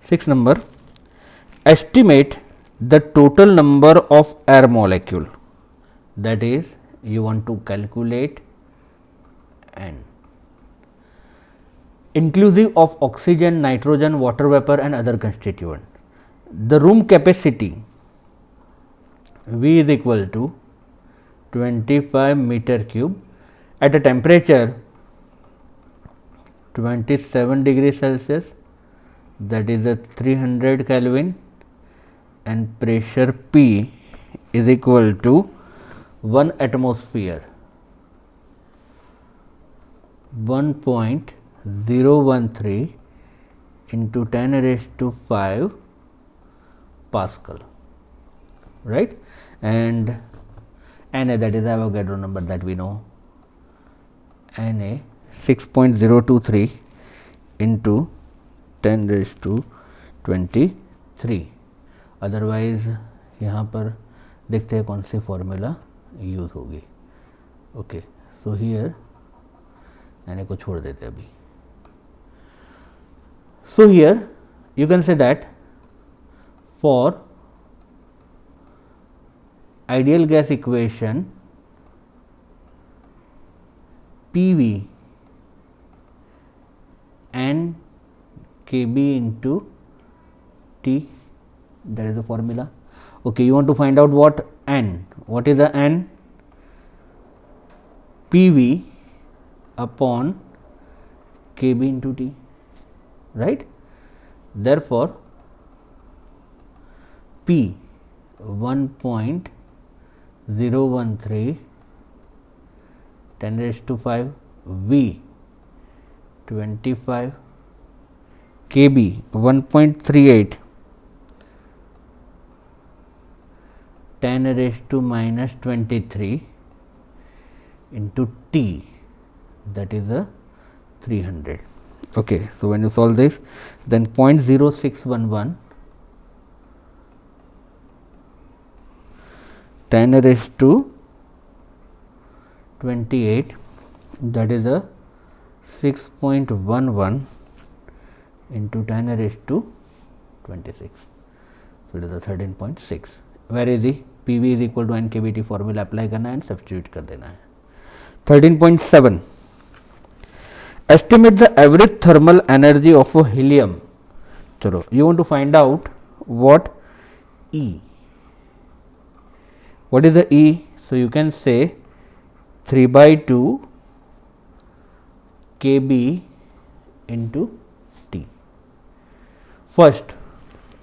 6 number, estimate the total number of air molecule, that is you want to calculate N, inclusive of oxygen, nitrogen, water vapor and other constituent. The room capacity V is equal to 25 meter cube at a temperature 27 degrees Celsius, that is a 300 Kelvin, and pressure P is equal to 1 atmosphere, 1.013 into 10 raised to 5 Pascal, right? And Na, that is the Avogadro number that we know, Na 6.023 into 10 raised to 23. Otherwise यहाँ पर देखते हैं कौन सी formula use होगी. Okay, so here मैंने को छोड़ देते अभी. So here you can say that for ideal gas equation PV N Kb into T, that is the formula. Okay, you want to find out what N, what is the N? PV upon Kb into T, right? Therefore, P 1.013 10 raised to 5, V 25, Kb 1.38 10 raised to minus 23 into T, that is a 300. Okay, so when you solve this, then 0.0611 10 raised to 28, that is a 6.11 into 10 raised to 26. So, it is a 13.6. Where is the PV is equal to NKBT formula apply करना है and substitute कर देना है. 13.7, estimate the average thermal energy of a helium. चलो, you want to find out what E. What is the E? So, you can say 3/2 Kb into T. First,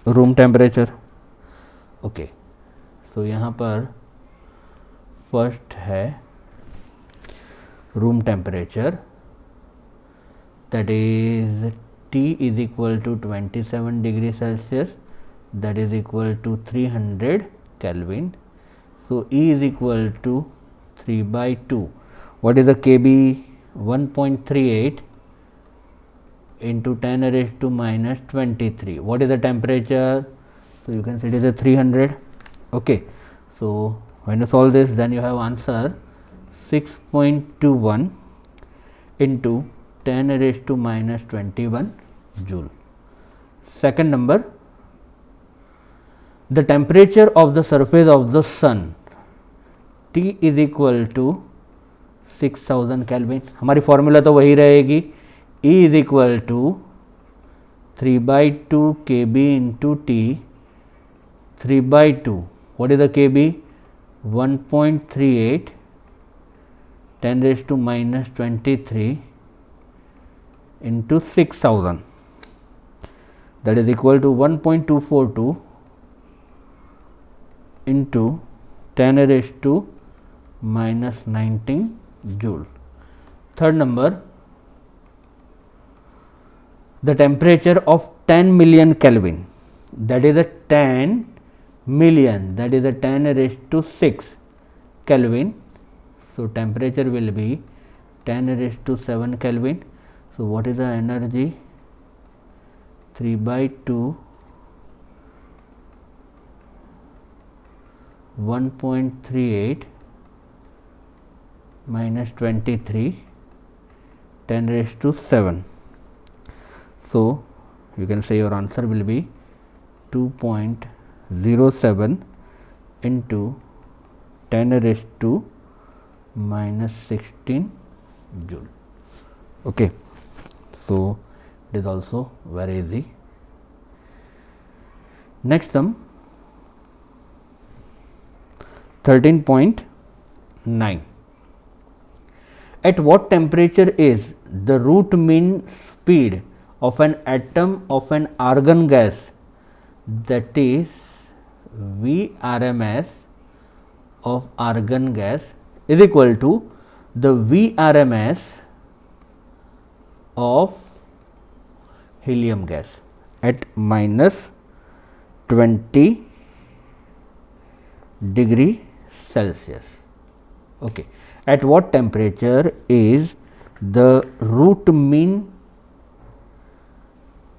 room temperature. Okay, so यहाँ पर first है room temperature, that is T is equal to 27 degrees Celsius, that is equal to 300 Kelvin. So, E is equal to 3/2. What is the Kb? 1.38 into 10 raised to minus 23. What is the temperature? So, you can say it is a 300. Okay. So, when you solve this, then you have answer 6.21 into 10 raised to minus 21 joule. Second number, the temperature of the surface of the sun, T is equal to 6000 Kelvin. हमारी formula तो वही रहेगी, E is equal to 3/2 Kb into T. 3/2, what is the Kb? 1.38 10 raised to minus 23 into 6000, that is equal to 1.242 into 10 raised to minus 19 joule. Third number, the temperature of 10 million Kelvin, that is a 10 million, that is a 10 raised to 6 Kelvin. So, temperature will be 10 raised to 7 Kelvin. So, what is the energy? 3/2 1.38 minus 23 10 raised to 7. So, you can say your answer will be 2.07 into 10 raised to minus 16 joule. Okay. So, it is also very easy. Next sum 13.9. At what temperature is the root mean speed of an atom of an argon gas, that is Vrms of argon gas, is equal to the Vrms of helium gas at minus 20 degree Celsius. Okay. At what temperature is the root mean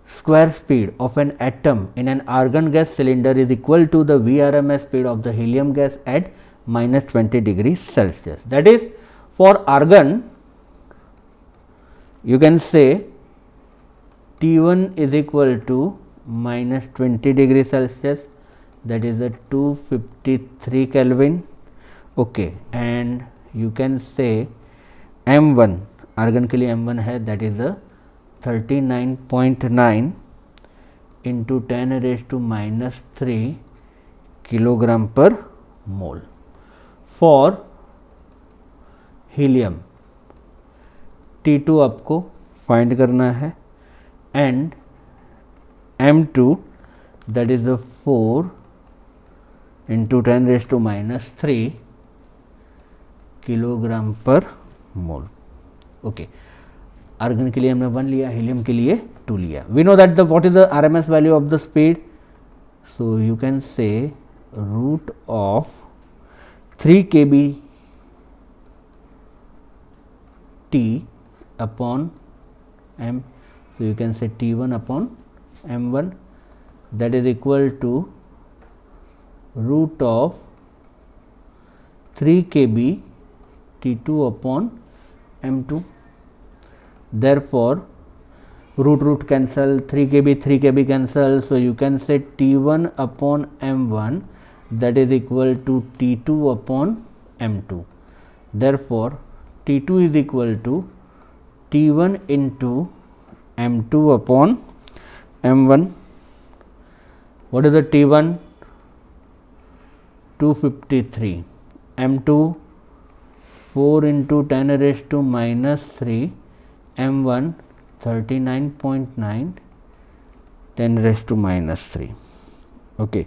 square speed of an atom in an argon gas cylinder is equal to the Vrms speed of the helium gas at minus 20 degrees Celsius. That is, for argon you can say T1 is equal to minus 20 degrees Celsius, that is a 253 Kelvin. Okay. And you can say M1, argon के लिए M1 है, that is a 39.9 into 10 raised to minus 3 kilogram per mole. For helium T2 आपको find करना है and M2 that is a 4 into 10 raised to minus 3 kilogram पर मोल. Okay. Argon के लिए हमने 1 लिया, हीलियम के लिए 2 लिया. We know that the what is the RMS value of the speed. So you can say root of 3 kb t upon m. So you can say T1 upon M1, that is equal to root of 3 kb T2 upon M2. Therefore, root cancel, 3 kb cancel. So you can say T1 upon M1, that is equal to T2 upon M2. Therefore, T2 is equal to T1 into M2 upon M1. What is the T1? 253. M2 4 into 10 raised to minus 3. M1 39.9 10 raised to minus 3. Okay.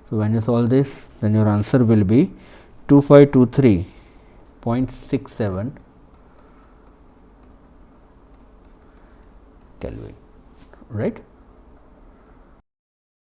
So when you solve this, then your answer will be 2523.67 Kelvin, right?